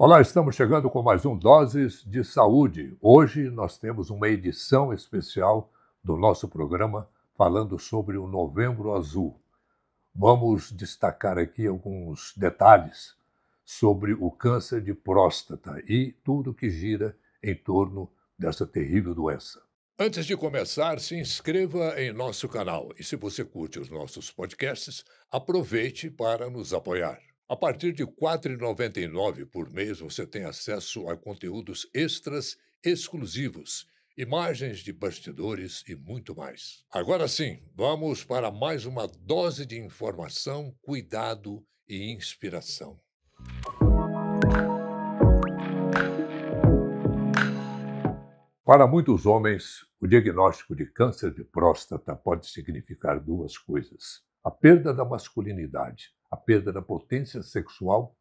Olá, estamos chegando com mais um Doses de Saúde. Hoje nós temos uma edição especial do nosso programa falando sobre o Novembro Azul. Vamos destacar aqui alguns detalhes sobre o câncer de próstata e tudo que gira em torno dessa terrível doença. Antes de começar, se inscreva em nosso canal e se você curte os nossos podcasts, aproveite para nos apoiar. A partir de R$ 4,99 por mês, você tem acesso a conteúdos extras exclusivos, imagens de bastidores e muito mais. Agora sim, vamos para mais uma dose de informação, cuidado e inspiração. Para muitos homens, o diagnóstico de câncer de próstata pode significar duas coisas: a perda da masculinidade, a perda da potência sexual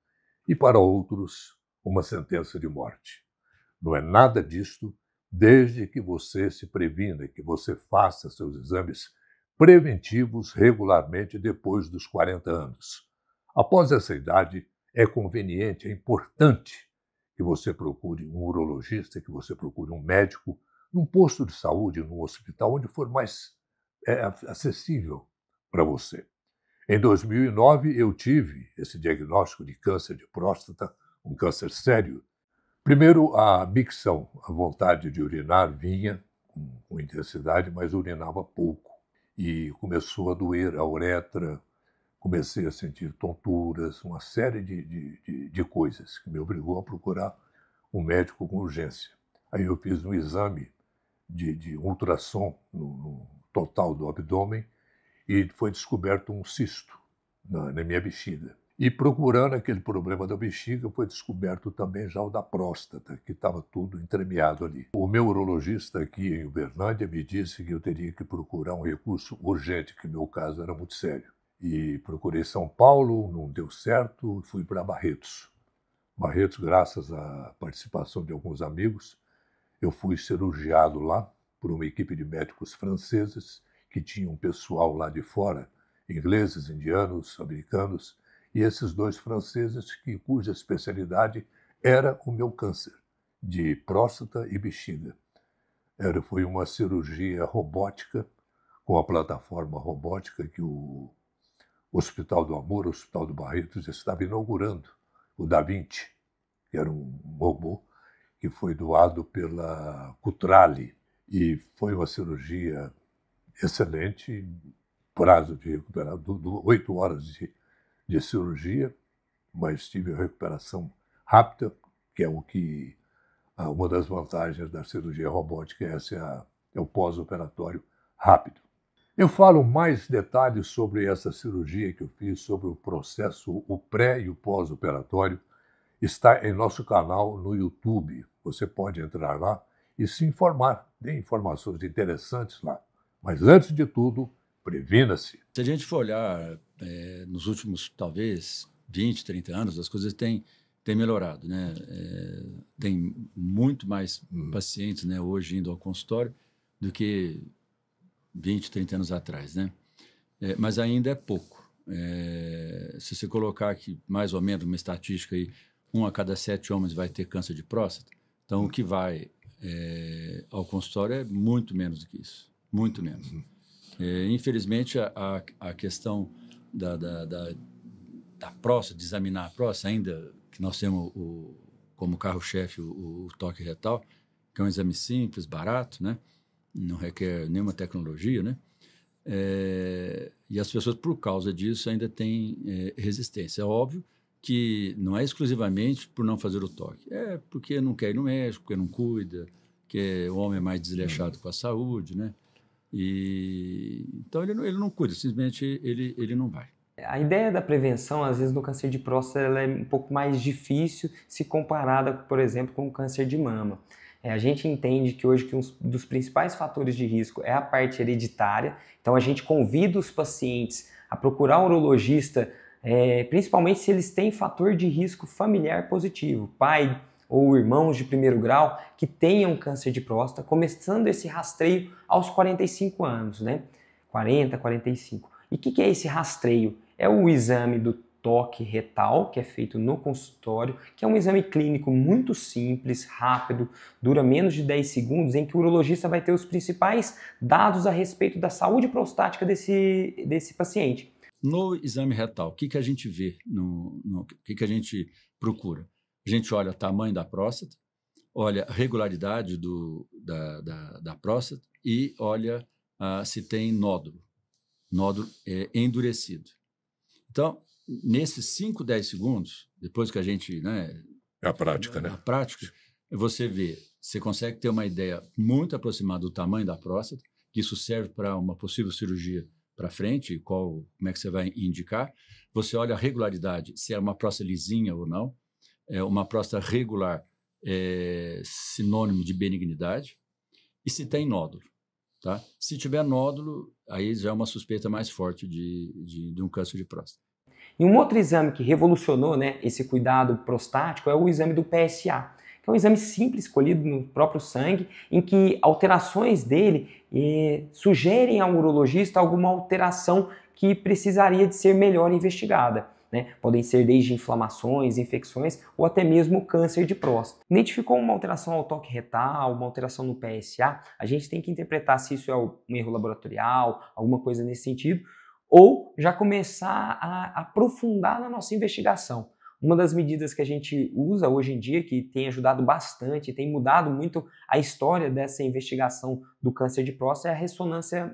e, para outros, uma sentença de morte. Não é nada disto, desde que você se previna, que você faça seus exames preventivos regularmente depois dos 40 anos. Após essa idade, é conveniente, é importante que você procure um urologista, que você procure um médico, num posto de saúde, num hospital, onde for mais acessível para você. Em 2009, eu tive esse diagnóstico de câncer de próstata, um câncer sério. Primeiro, a micção, a vontade de urinar vinha com intensidade, mas urinava pouco. E começou a doer a uretra, comecei a sentir tonturas, uma série de coisas que me obrigou a procurar um médico com urgência. Aí eu fiz um exame de ultrassom no total do abdômen e foi descoberto um cisto na minha bexiga. E procurando aquele problema da bexiga, foi descoberto também já o da próstata, que estava tudo entremeado ali. O meu urologista aqui em Uberlândia me disse que eu teria que procurar um recurso urgente, que meu caso era muito sério. E procurei São Paulo, não deu certo, fui para Barretos. Barretos, graças à participação de alguns amigos, eu fui cirurgiado lá por uma equipe de médicos franceses que tinham um pessoal lá de fora, ingleses, indianos, americanos, e esses dois franceses cuja especialidade era o meu câncer de próstata e bexiga. Foi uma cirurgia robótica, com a plataforma robótica que o Hospital do Amor, o Hospital do Barretos, estava inaugurando, o Da Vinci, que era um robô que foi doado pela Cutrale, e foi uma cirurgia excelente, prazo de recuperação, 8 horas de cirurgia, mas tive a recuperação rápida, que é uma das vantagens da cirurgia robótica, é o pós-operatório rápido. Eu falo mais detalhes sobre essa cirurgia que eu fiz, sobre o processo, o pré e o pós-operatório. Está em nosso canal no YouTube. Você pode entrar lá e se informar. Tem informações interessantes lá. Mas, antes de tudo, previna-se. Se a gente for olhar nos últimos, talvez, 20, 30 anos, as coisas têm melhorado, né? Tem muito mais pacientes, né, hoje indo ao consultório do que 20, 30 anos atrás, né? Mas ainda é pouco. Se você colocar aqui, mais ou menos, uma estatística aí, 1 a cada 7 homens vai ter câncer de próstata, então o que vai ao consultório é muito menos do que isso, muito menos. Infelizmente, a questão da próstata, de examinar a próstata, ainda que nós temos como carro-chefe o toque retal, que é um exame simples, barato, né? Não requer nenhuma tecnologia, né? E as pessoas, por causa disso, ainda têm resistência. É óbvio que não é exclusivamente por não fazer o toque, é porque não quer ir no médico, porque não cuida, que o homem é mais desleixado com a saúde, né? Então ele não cuida, simplesmente ele não vai. A ideia da prevenção, às vezes, no câncer de próstata, ela é um pouco mais difícil se comparada, por exemplo, com o câncer de mama. A gente entende que hoje um dos principais fatores de risco é a parte hereditária, então a gente convida os pacientes a procurar um urologista, principalmente se eles têm fator de risco familiar positivo, pai ou irmãos de primeiro grau que tenham câncer de próstata, começando esse rastreio aos 45 anos, né? 40, 45. E o que é esse rastreio? É o exame do toque retal, que é feito no consultório, que é um exame clínico muito simples, rápido, dura menos de 10 segundos, em que o urologista vai ter os principais dados a respeito da saúde prostática desse paciente. No exame retal, o que a gente vê? O que a gente procura? A gente olha o tamanho da próstata, olha a regularidade da próstata e olha se tem nódulo endurecido. Então, nesses 5, 10 segundos, depois que a gente... É a prática, né? A prática, você consegue ter uma ideia muito aproximada do tamanho da próstata, que isso serve para uma possível cirurgia para frente, como é que você vai indicar. Você olha a regularidade, se é uma próstata lisinha ou não. Uma próstata regular é sinônimo de benignidade. E se tem nódulo. Tá? Se tiver nódulo, aí já é uma suspeita mais forte de um câncer de próstata. E um outro exame que revolucionou, né, esse cuidado prostático é o exame do PSA, que é um exame simples, colhido no próprio sangue, em que alterações dele sugerem ao urologista alguma alteração que precisaria de ser melhor investigada. Né? Podem ser desde inflamações, infecções ou até mesmo câncer de próstata. Identificou uma alteração ao toque retal, uma alteração no PSA, a gente tem que interpretar se isso é um erro laboratorial, alguma coisa nesse sentido, ou já começar a aprofundar na nossa investigação. Uma das medidas que a gente usa hoje em dia, que tem ajudado bastante, tem mudado muito a história dessa investigação do câncer de próstata, é a ressonância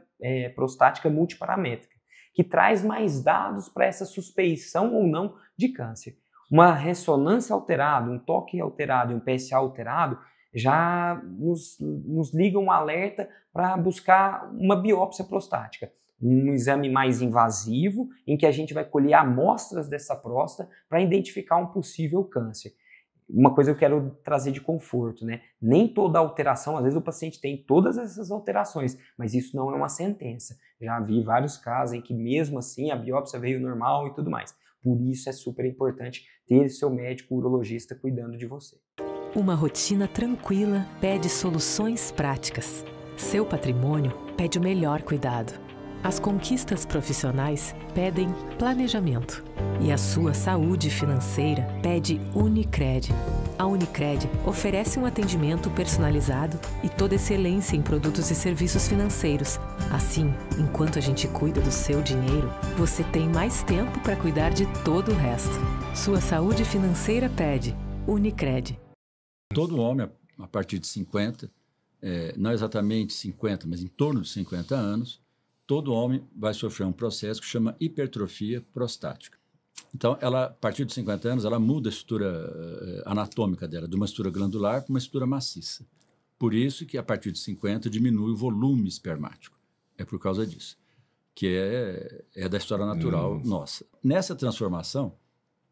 prostática multiparamétrica, que traz mais dados para essa suspeição ou não de câncer. Uma ressonância alterada, um toque alterado e um PSA alterado já nos ligam um alerta para buscar uma biópsia prostática. Um exame mais invasivo, em que a gente vai colher amostras dessa próstata para identificar um possível câncer. Uma coisa que eu quero trazer de conforto, né? Nem toda alteração, às vezes o paciente tem todas essas alterações, mas isso não é uma sentença. Já vi vários casos em que mesmo assim a biópsia veio normal e tudo mais. Por isso é super importante ter seu médico urologista cuidando de você. Uma rotina tranquila pede soluções práticas. Seu patrimônio pede o melhor cuidado. As conquistas profissionais pedem planejamento. E a sua saúde financeira pede Unicred. A Unicred oferece um atendimento personalizado e toda excelência em produtos e serviços financeiros. Assim, enquanto a gente cuida do seu dinheiro, você tem mais tempo para cuidar de todo o resto. Sua saúde financeira pede Unicred. Todo homem, a partir de 50, não exatamente 50, mas em torno de 50 anos, todo homem vai sofrer um processo que chama hipertrofia prostática. Então, a partir de 50 anos, ela muda a estrutura anatômica dela, de uma estrutura glandular para uma estrutura maciça. Por isso que, a partir de 50, diminui o volume espermático. É por causa disso, que é da história natural nossa. Nessa transformação,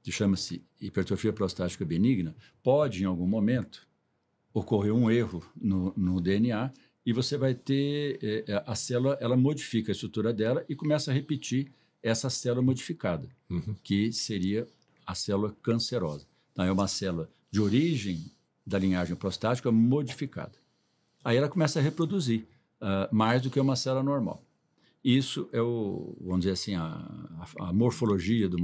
que chama-se hipertrofia prostática benigna, pode, em algum momento, ocorrer um erro no DNA e você vai ter a célula, ela modifica a estrutura dela e começa a repetir essa célula modificada, que seria a célula cancerosa. Então, é uma célula de origem da linhagem prostática modificada. Aí ela começa a reproduzir mais do que uma célula normal. Isso é vamos dizer assim, a morfologia do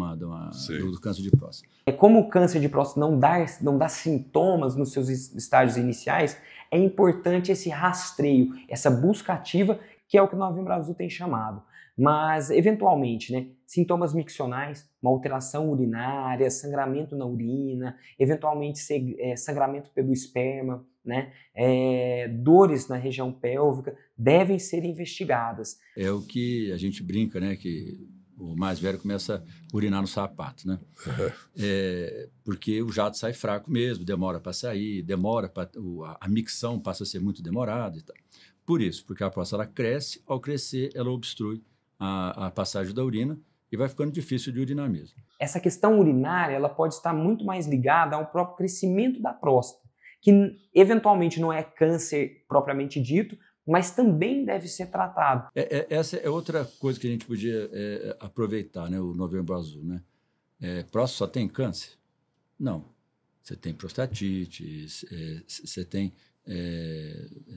câncer de próstata. Como o câncer de próstata não dá sintomas nos seus estágios iniciais, é importante esse rastreio, essa busca ativa, que é o que o Novembro Azul tem chamado. Mas, eventualmente, né, sintomas miccionais, uma alteração urinária, sangramento na urina, eventualmente sangramento pelo esperma, né, dores na região pélvica, devem ser investigadas. É o que a gente brinca, né, que o mais velho começa a urinar no sapato, né? Porque o jato sai fraco mesmo, demora para sair, a micção passa a ser muito demorada e tal. Por isso, porque a próstata ela cresce, ao crescer ela obstrui a passagem da urina e vai ficando difícil de urinar mesmo. Essa questão urinária ela pode estar muito mais ligada ao próprio crescimento da próstata, que eventualmente não é câncer propriamente dito, mas também deve ser tratado. Essa é outra coisa que a gente podia aproveitar, né, o Novembro Azul. Né? Próstata só tem câncer? Não. Você tem prostatite, você tem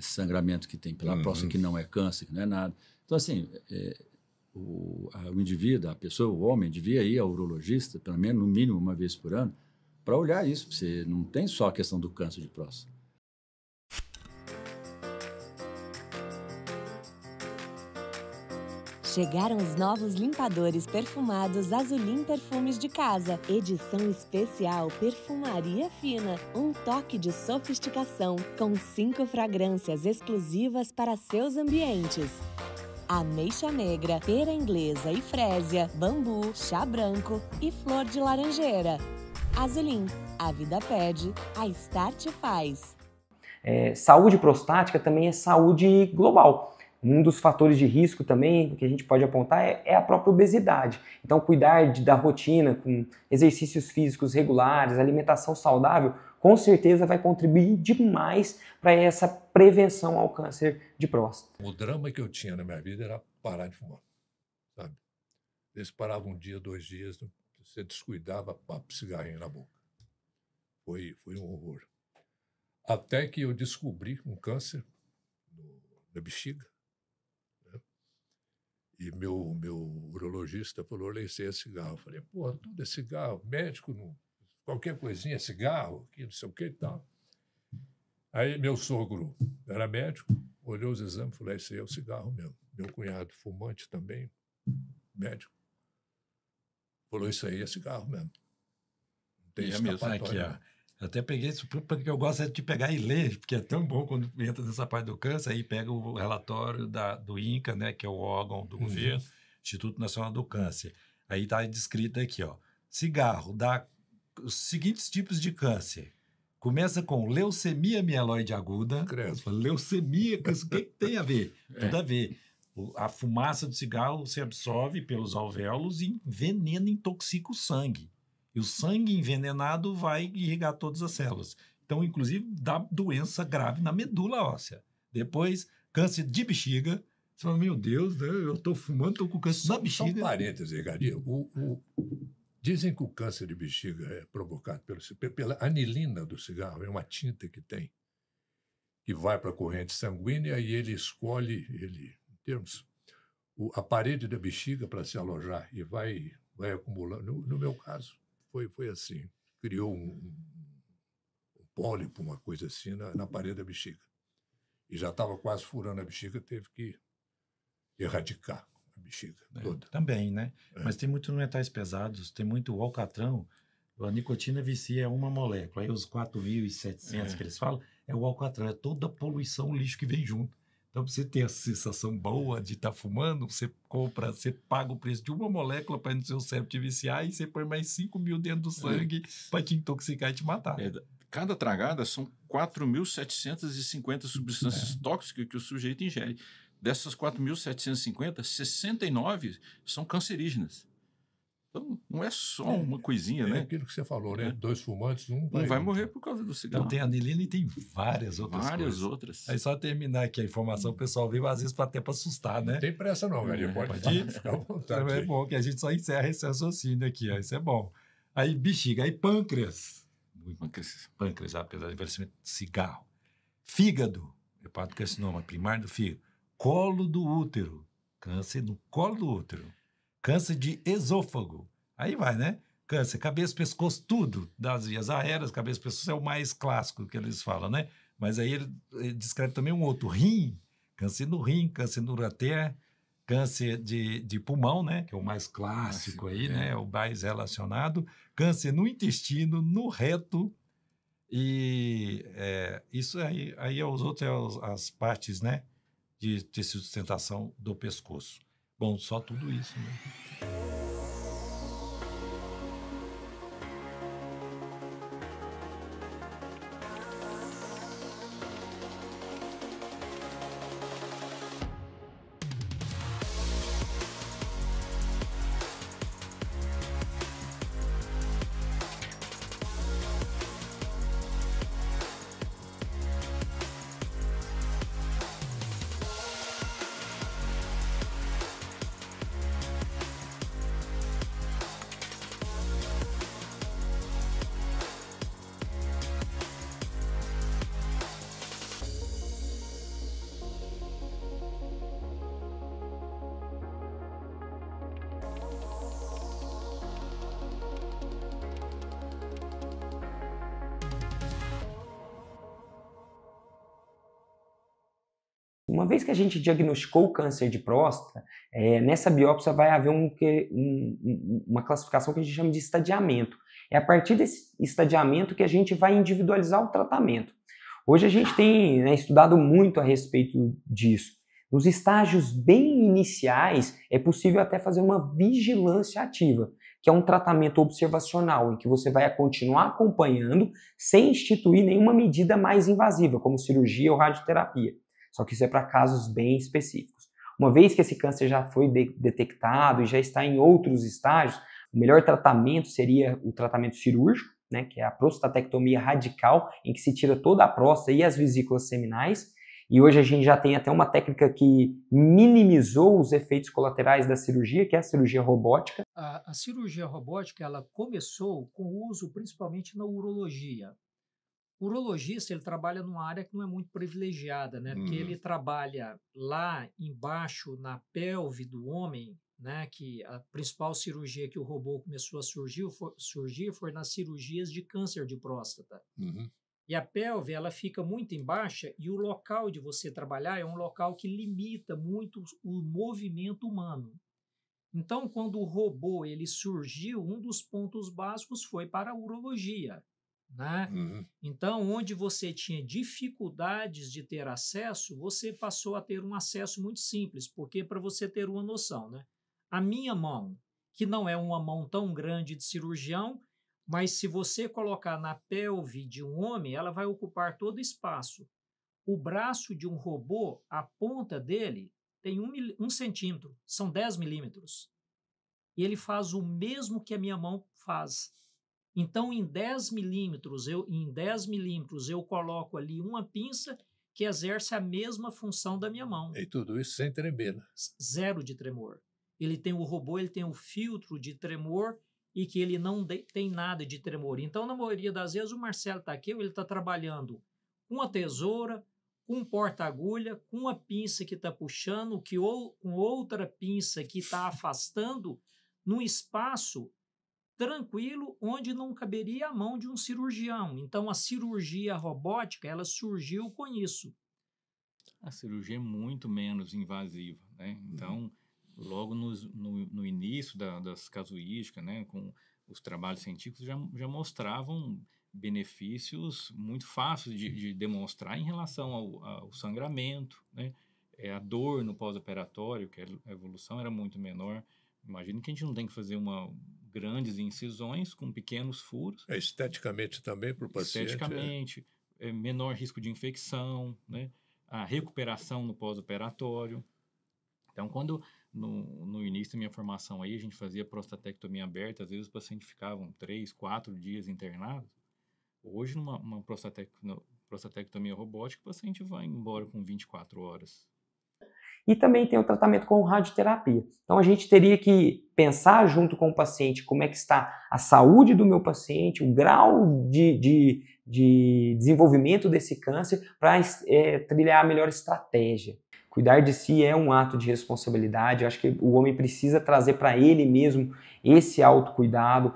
sangramento que tem pela próstata, que não é câncer, que não é nada. Então, assim, o indivíduo, a pessoa, o homem, devia ir ao urologista, pelo menos, no mínimo, uma vez por ano, para olhar isso. Você não tem só a questão do câncer de próstata. Chegaram os novos limpadores perfumados Azulim Perfumes de Casa. Edição especial Perfumaria Fina. Um toque de sofisticação com 5 fragrâncias exclusivas para seus ambientes. Ameixa negra, pera inglesa e frésia, bambu, chá branco e flor de laranjeira. Azulim, a vida pede, a Start faz. Saúde prostática também é saúde global. Um dos fatores de risco também que a gente pode apontar é a própria obesidade. Então, cuidar da rotina com exercícios físicos regulares, alimentação saudável, com certeza vai contribuir demais para essa prevenção ao câncer de próstata. O drama que eu tinha na minha vida era parar de fumar, sabe? Eles paravam um dia, 2 dias, você descuidava, papo, cigarrinho na boca. Foi um horror. Até que eu descobri um câncer na bexiga. E meu urologista falou, olha, esse é cigarro. Eu falei, pô, tudo é cigarro, médico, não, qualquer coisinha é cigarro, que não sei o que e tal. Aí meu sogro era médico, olhou os exames e falou, esse aí é o cigarro mesmo. Meu cunhado, fumante também, médico, falou, isso aí é cigarro mesmo. Não tem escapatória. Aqui, ó. Eu até peguei isso porque eu gosto de pegar e ler, porque é tão bom quando entra nessa parte do câncer, aí pega o relatório do INCA, né, que é o órgão do governo, Instituto Nacional do Câncer. Aí está descrito aqui, ó, cigarro dá os seguintes tipos de câncer. Começa com leucemia mieloide aguda. Leucemia, o que tem a ver? Tudo a ver. A fumaça do cigarro se absorve pelos alvéolos e envenena, intoxica o sangue. E o sangue envenenado vai irrigar todas as células. Então, inclusive, dá doença grave na medula óssea. Depois, câncer de bexiga. Você fala, meu Deus, né? Eu estou fumando, estou com câncer na bexiga. Só um parênteses, Ricardo. Dizem que o câncer de bexiga é provocado pela anilina do cigarro. É uma tinta que tem, que vai para a corrente sanguínea e ele escolhe, em termos, a parede da bexiga para se alojar e vai acumulando. No meu caso, foi assim. Criou um pólipo, uma coisa assim, na parede da bexiga. E já estava quase furando a bexiga, teve que erradicar a bexiga toda. Também, né? Mas tem muitos metais pesados, tem muito alcatrão. A nicotina vicia uma molécula. Aí os 4.700 que eles falam, é o alcatrão. É toda a poluição, o lixo que vem junto. Então, para você ter a sensação boa de estar fumando, você paga o preço de uma molécula para no seu cérebro te viciar e você põe mais 5.000 dentro do sangue para te intoxicar e te matar. Cada tragada são 4.750 substâncias tóxicas que o sujeito ingere. Dessas 4.750, 69 são cancerígenas. Então, não é só uma coisinha, né? É aquilo que você falou, né? 2 fumantes, um vai morrer por causa do cigarro. Então, tem anilina e tem várias outras coisas. Várias outras. Aí só terminar aqui a informação, o pessoal veio às vezes até para assustar, né? Não tem pressa não, galera. Pode ficar à vontade. É bom que a gente só encerra esse raciocínio aqui, ó. Isso é bom. Aí bexiga, aí pâncreas. Pâncreas, apesar do envelhecimento, cigarro. Fígado, hepatocarcinoma primário do fígado. Colo do útero, câncer no colo do útero. Câncer de esôfago. Aí vai, né? Câncer, cabeça, pescoço, tudo das vias aéreas. Cabeça, pescoço é o mais clássico que eles falam, né? Mas aí ele descreve também um outro. Rim, câncer no rim, câncer no ureter, câncer de pulmão, né? Que é o mais clássico aí, né? O mais relacionado. Câncer no intestino, no reto. E isso aí é os outros, as partes, né? De tecido de sustentação do pescoço. Bom, só tudo isso, né? uma vez que a gente diagnosticou o câncer de próstata, nessa biópsia vai haver uma classificação que a gente chama de estadiamento. É a partir desse estadiamento que a gente vai individualizar o tratamento. Hoje a gente tem, né, estudado muito a respeito disso. Nos estágios bem iniciais, é possível até fazer uma vigilância ativa, que é um tratamento observacional, em que você vai continuar acompanhando sem instituir nenhuma medida mais invasiva, como cirurgia ou radioterapia. Só que isso é para casos bem específicos. Uma vez que esse câncer já foi detectado e já está em outros estágios, o melhor tratamento seria o tratamento cirúrgico, né, que é a prostatectomia radical, em que se tira toda a próstata e as vesículas seminais. E hoje a gente já tem até uma técnica que minimizou os efeitos colaterais da cirurgia, que é a cirurgia robótica. A cirurgia robótica ela começou com o uso principalmente na urologia. O urologista ele trabalha numa área que não é muito privilegiada, né? Porque ele trabalha lá embaixo na pelve do homem, né? Que a principal cirurgia que o robô começou a surgir foi nas cirurgias de câncer de próstata. E a pelve ela fica muito embaixo e o local de você trabalhar é um local que limita muito o movimento humano. Então, quando o robô ele surgiu, um dos pontos básicos foi para a urologia, né? Então, onde você tinha dificuldades de ter acesso, você passou a ter um acesso muito simples, porque para você ter uma noção, né? A minha mão, que não é uma mão tão grande de cirurgião, mas se você colocar na pelve de um homem, ela vai ocupar todo o espaço. O braço de um robô, a ponta dele tem 1 centímetro, são 10 milímetros. E ele faz o mesmo que a minha mão faz. Então, em 10 milímetros eu coloco ali uma pinça que exerce a mesma função da minha mão. E tudo isso sem tremer, né? Zero de tremor. O robô ele tem o filtro de tremor e que ele não tem nada de tremor. Então, na maioria das vezes, o Marcelo está aqui, ele está trabalhando com uma tesoura, com um porta-agulha, com uma pinça que está puxando, com outra pinça que está afastando, num espaço tranquilo, onde não caberia a mão de um cirurgião. Então, a cirurgia robótica, ela surgiu com isso. A cirurgia é muito menos invasiva, né? Então, logo no início das casuísticas, né, com os trabalhos científicos, já mostravam benefícios muito fáceis de demonstrar em relação ao sangramento, né? A dor no pós-operatório, que a evolução era muito menor. Imagina que a gente não tem que fazer grandes incisões com pequenos furos. Esteticamente também para o paciente. Esteticamente, menor risco de infecção, né? A recuperação no pós-operatório. Então, quando no início da minha formação aí, a gente fazia prostatectomia aberta, às vezes os pacientes ficavam 3, 4 dias internados. Hoje, numa prostatectomia robótica, o paciente vai embora com 24 horas. E também tem o tratamento com radioterapia. Então, a gente teria que pensar junto com o paciente como é que está a saúde do meu paciente, o grau de desenvolvimento desse câncer para trilhar a melhor estratégia. Cuidar de si é um ato de responsabilidade. Eu acho que o homem precisa trazer para ele mesmo esse autocuidado.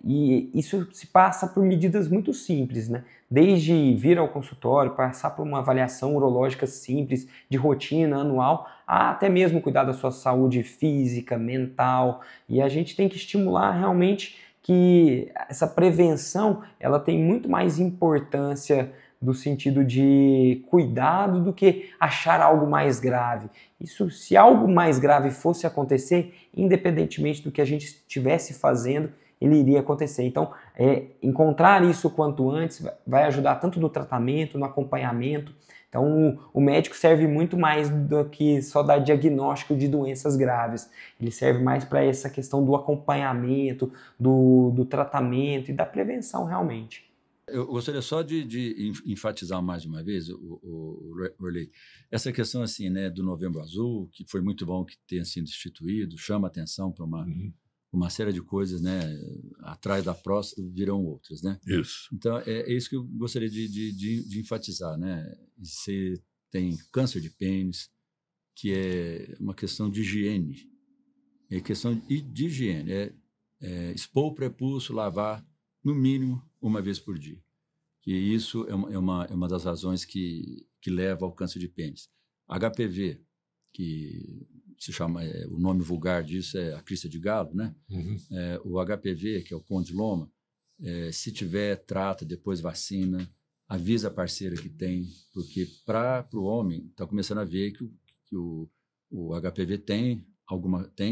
E isso se passa por medidas muito simples, né? Desde vir ao consultório, passar por uma avaliação urológica simples, de rotina anual, até mesmo cuidar da sua saúde física, mental. E a gente tem que estimular realmente que essa prevenção ela tem muito mais importância do sentido de cuidado do que achar algo mais grave. Isso, se algo mais grave fosse acontecer, independentemente do que a gente estivesse fazendo, ele iria acontecer. Então, encontrar isso o quanto antes vai ajudar tanto no tratamento, no acompanhamento. Então, o médico serve muito mais do que só dar diagnóstico de doenças graves. Ele serve mais para essa questão do acompanhamento, do tratamento e da prevenção realmente. Eu gostaria só de enfatizar mais uma vez, Orley, essa questão assim, né, do Novembro Azul, que foi muito bom que tenha sido instituído, chama atenção para uma série de coisas, né, atrás da próstata virão outras, né? Isso. Então, é isso que eu gostaria de enfatizar, né? Você tem câncer de pênis, que é uma questão de higiene, é questão de higiene, expor o prepúcio, lavar, no mínimo, uma vez por dia. Que isso é uma das razões que leva ao câncer de pênis. HPV, que se chama, o nome vulgar disso é a crista de galo, né? O HPV, que é o condiloma, se tiver, trata, depois vacina, avisa a parceira que tem, porque para o homem está começando a ver que o HPV tem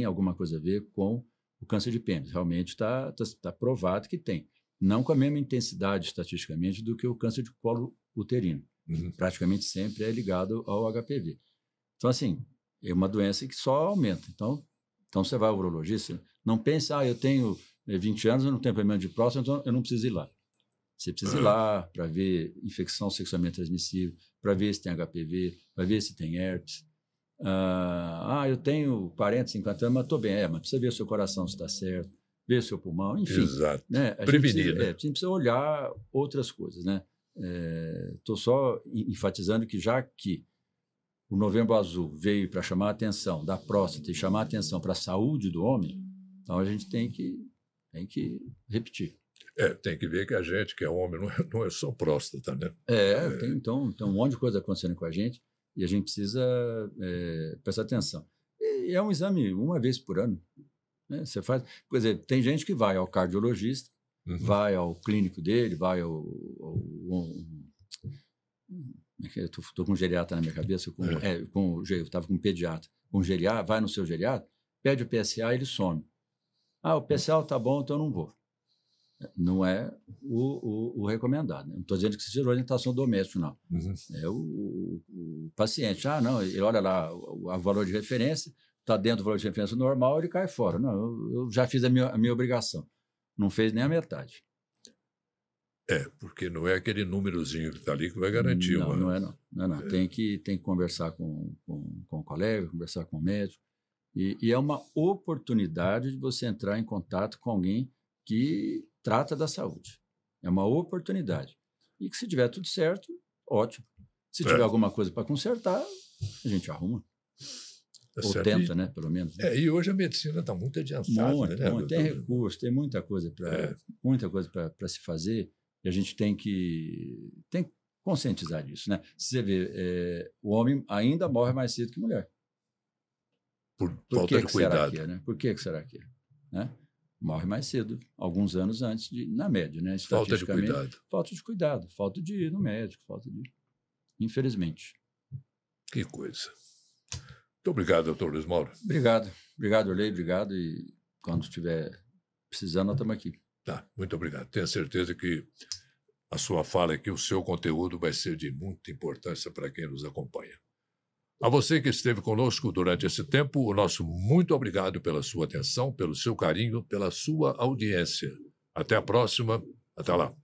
alguma coisa a ver com o câncer de pênis. Realmente está provado que tem. Não com a mesma intensidade, estatisticamente, do que o câncer de colo uterino. Praticamente sempre é ligado ao HPV. Então, assim, é uma doença que só aumenta. Então você vai ao urologista, não pense, eu tenho 20 anos, eu não tenho problema de próstata, então eu não preciso ir lá. Você precisa ir lá para ver infecção sexualmente transmissível, para ver se tem HPV, para ver se tem herpes. Eu tenho 40, 50 anos, mas estou bem. Mas precisa ver o seu coração se está certo, ver o seu pulmão, enfim. Exato. Né? Prevenir, né? A gente precisa olhar outras coisas, né? Estou só enfatizando que já que o Novembro Azul veio para chamar a atenção da próstata e chamar a atenção para a saúde do homem, então a gente tem que repetir. Tem que ver que a gente, que é homem, não é só próstata, né? Tem um monte de coisa acontecendo com a gente e a gente precisa prestar atenção. E é um exame uma vez por ano. Né? Você faz, por exemplo, tem gente que vai ao cardiologista, vai ao clínico dele, vai eu estou com um geriatra na minha cabeça, eu estava com um pediatra, com um geriatra, vai no seu geriatra, pede o PSA e ele some. O PSA está bom, então eu não vou. Não é o recomendado. Né? Não estou dizendo que você tira orientação doméstica, não. É o paciente. Não, ele olha lá o valor de referência, está dentro do valor de referência normal, ele cai fora. Não, eu já fiz a minha obrigação. Não fez nem a metade. Porque não é aquele númerozinho que está ali que vai garantir. Não é. Tem que conversar com o colega, conversar com o médico. E é uma oportunidade de você entrar em contato com alguém que trata da saúde. É uma oportunidade. E que se tiver tudo certo, ótimo. Se tiver alguma coisa para consertar, a gente arruma. Ou tenta, né? Pelo menos. Né? E hoje a medicina está muito adiantada. Né? Tem recurso, tem muita coisa para se fazer. E a gente tem que conscientizar disso. Né? Se você vê, o homem ainda morre mais cedo que a mulher. Por falta de cuidado. Por que será que é? Né? Morre mais cedo, alguns anos antes, na média. Né? Falta de cuidado. Falta de cuidado, falta de ir no médico, infelizmente. Que coisa. Muito obrigado, doutor Luiz Mauro. Obrigado, Orley, obrigado. E quando estiver precisando, nós estamos aqui. Muito obrigado. Tenho certeza que a sua fala aqui, o seu conteúdo vai ser de muita importância para quem nos acompanha. A você que esteve conosco durante esse tempo, o nosso muito obrigado pela sua atenção, pelo seu carinho, pela sua audiência. Até a próxima. Até lá.